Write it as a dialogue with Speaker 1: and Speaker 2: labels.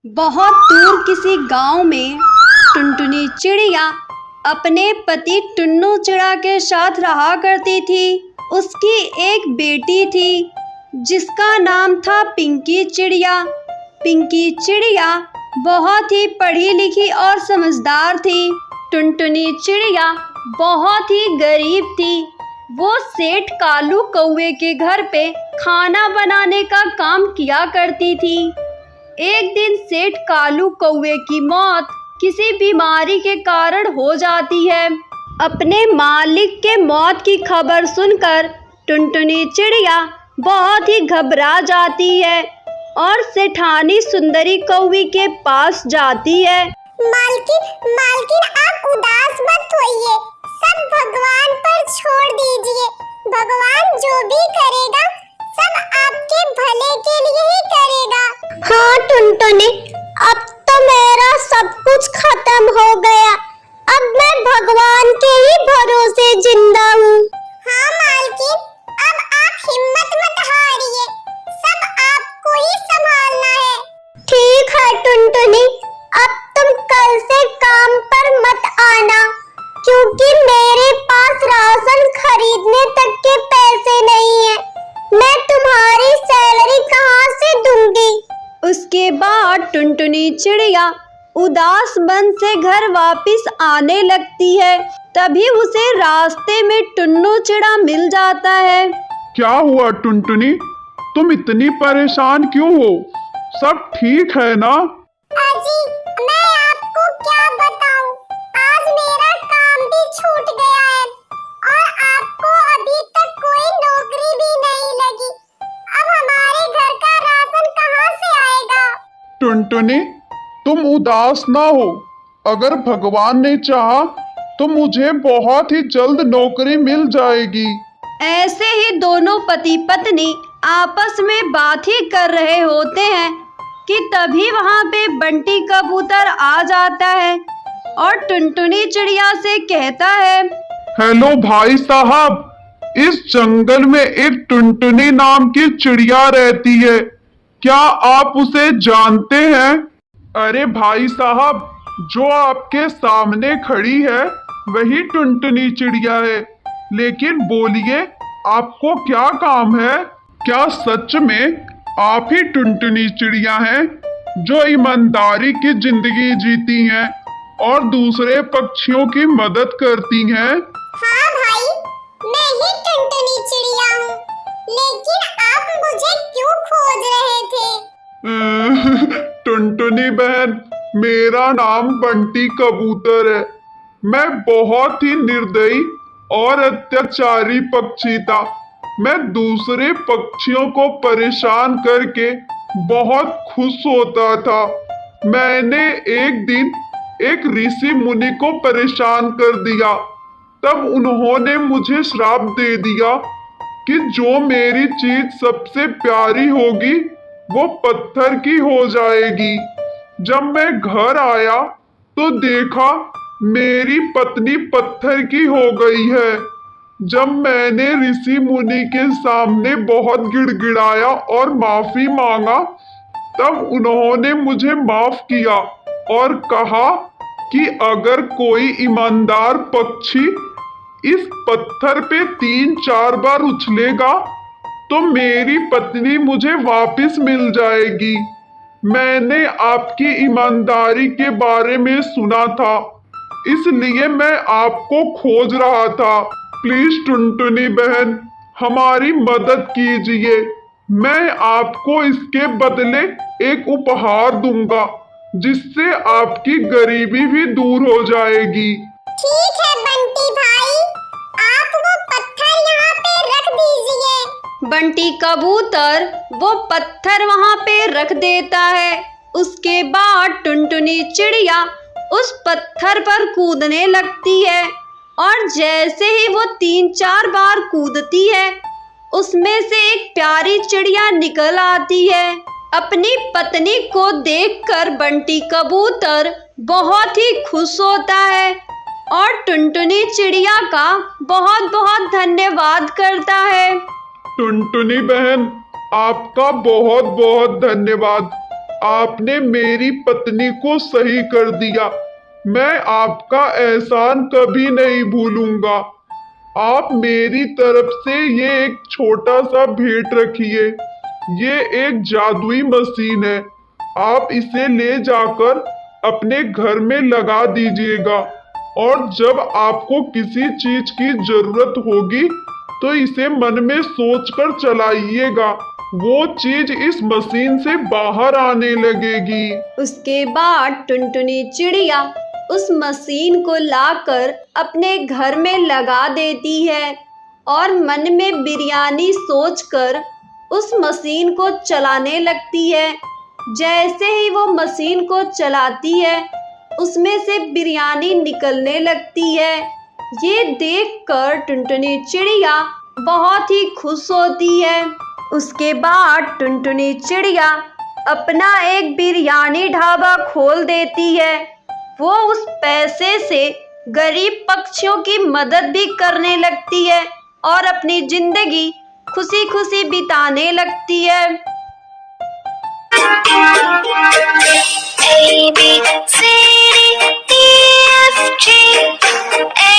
Speaker 1: बहुत दूर किसी गांव में टुनटुनी चिड़िया अपने पति टुन्नू चिड़ा के साथ रहा करती थी। उसकी एक बेटी थी जिसका नाम था पिंकी चिड़िया। पिंकी चिड़िया बहुत ही पढ़ी लिखी और समझदार थी। टुनटुनी चिड़िया बहुत ही गरीब थी। वो सेठ कालू कौवे के घर पे खाना बनाने का काम किया करती थी। एक दिन सेठ कालू कौवे की मौत किसी बीमारी के कारण हो जाती है। अपने मालिक के मौत की खबर सुनकर टुनटुनी चिड़िया बहुत ही घबरा जाती है और सेठानी सुंदरी कौवी के पास जाती है।
Speaker 2: मालकिन मालकिन आप उदास मत होइए, सब भगवान पर छोड़ दीजिए। भगवान जो भी करेगा सब आपके भले के लिए ही करेगा। हाँ टुनटुनी, अब तो मेरा सब कुछ खत्म हो गया। अब मैं भगवान के ही भरोसे जिंदा हूँ। हाँ मालकिन, अब आप हिम्मत मत हारिए, सब आपको ही संभालना है। ठीक है टुनटुनी, अब तुम कल से काम पर मत आना, क्योंकि मेरे पास राशन खरीदने तक के पैसे नहीं है। मैं तुम्हारी सैलरी कहाँ से दूंगी?
Speaker 1: उसके बाद टुनटुनी चिड़िया उदास मन से घर वापस आने लगती है। तभी उसे रास्ते में टुन्नू चिड़ा मिल जाता है।
Speaker 3: क्या हुआ टुनटुनी, तुम इतनी परेशान क्यों हो? सब ठीक है ना?
Speaker 2: अजी, मैं आपको क्या बताऊं, आज मेरा काम भी छूट गया है और आपको अभी तक कोई नौकरी भी नहीं लगी। अब हमारे घर का राशन कहाँ से आएगा?
Speaker 3: टुनटुनी, तुम उदास ना हो। अगर भगवान ने चाहा तो मुझे बहुत ही जल्द नौकरी मिल जाएगी।
Speaker 1: ऐसे ही दोनों पति पत्नी आपस में बात ही कर रहे होते हैं कि तभी वहाँ पे बंटी कबूतर आ जाता है और टुनटुनी चिड़िया से कहता है,
Speaker 3: हेलो भाई साहब, इस जंगल में एक टुनटुनी नाम की चिड़िया रहती है, क्या आप उसे जानते हैं? अरे भाई साहब, जो आपके सामने खड़ी है वही टुनटुनी चिड़िया है। लेकिन बोलिए, आपको क्या काम है? क्या सच में आप ही टुनटुनी चिड़िया हैं जो ईमानदारी की जिंदगी जीती हैं और दूसरे पक्षियों की मदद करती हैं?
Speaker 2: हाँ भाई, मैं ही टुनटुनी चिड़िया हूँ, लेकिन आप मुझे क्यों खोज रहे थे?
Speaker 3: टुनटुनी बहन, मेरा नाम बंटी कबूतर है। मैं बहुत ही निर्दयी और अत्याचारी पक्षी था। मैं दूसरे पक्षियों को परेशान करके बहुत खुश होता था। मैंने एक दिन एक ऋषि मुनि को परेशान कर दिया। तब उन्होंने मुझे श्राप दे दिया कि जो मेरी चीज सबसे प्यारी होगी वो पत्थर की हो जाएगी। जब मैं घर आया तो देखा मेरी पत्नी पत्थर की हो गई है। जब मैंने ऋषि मुनि के सामने बहुत गिड़गिड़ाया और माफी मांगा, तब उन्होंने मुझे माफ किया और कहा कि अगर कोई ईमानदार पक्षी इस पत्थर पे 3-4 बार उछलेगा तो मेरी पत्नी मुझे वापस मिल जाएगी। मैंने आपकी ईमानदारी के बारे में सुना था, इसलिए मैं आपको खोज रहा था। प्लीज टुनटुनी बहन, हमारी मदद कीजिए। मैं आपको इसके बदले एक उपहार दूंगा, जिससे आपकी गरीबी भी दूर हो जाएगी।
Speaker 2: ठीक है बंटी भाई, आप वो पत्थर यहाँ पे रख दीजिए।
Speaker 1: बंटी कबूतर वो पत्थर वहाँ पे रख देता है। उसके बाद टुनटुनी चिड़िया उस पत्थर पर कूदने लगती है और जैसे ही वो 3-4 बार कूदती है, उसमें से एक प्यारी चिड़िया निकल आती है। अपनी पत्नी को देखकर बंटी कबूतर बहुत ही खुश होता है और टुनटुनी चिड़िया का बहुत बहुत धन्यवाद करता है।
Speaker 3: टुनटुनी बहन, आपका बहुत बहुत धन्यवाद। आपने मेरी पत्नी को सही कर दिया। मैं आपका एहसान कभी नहीं भूलूंगा। आप मेरी तरफ से ये एक छोटा सा भेंट रखिए। ये एक जादुई मशीन है। आप इसे ले जाकर अपने घर में लगा दीजिएगा और जब आपको किसी चीज की जरूरत होगी तो इसे मन में सोचकर चलाइएगा। वो चीज इस मशीन से बाहर आने लगेगी।
Speaker 1: उसके बाद टुनटुनी चिड़िया उस मशीन को लाकर अपने घर में लगा देती है और मन में बिरयानी सोचकर उस मशीन को चलाने लगती है। जैसे ही वो मशीन को चलाती है उसमें से बिरयानी निकलने लगती है। ये देखकर टुनटुनी चिड़िया बहुत ही खुश होती है। उसके बाद टुनटुनी चिड़िया अपना एक बिरयानी ढाबा खोल देती है। वो उस पैसे से गरीब पक्षियों की मदद भी करने लगती है और अपनी जिंदगी खुशी खुशी बिताने लगती है।
Speaker 2: A B C D E F G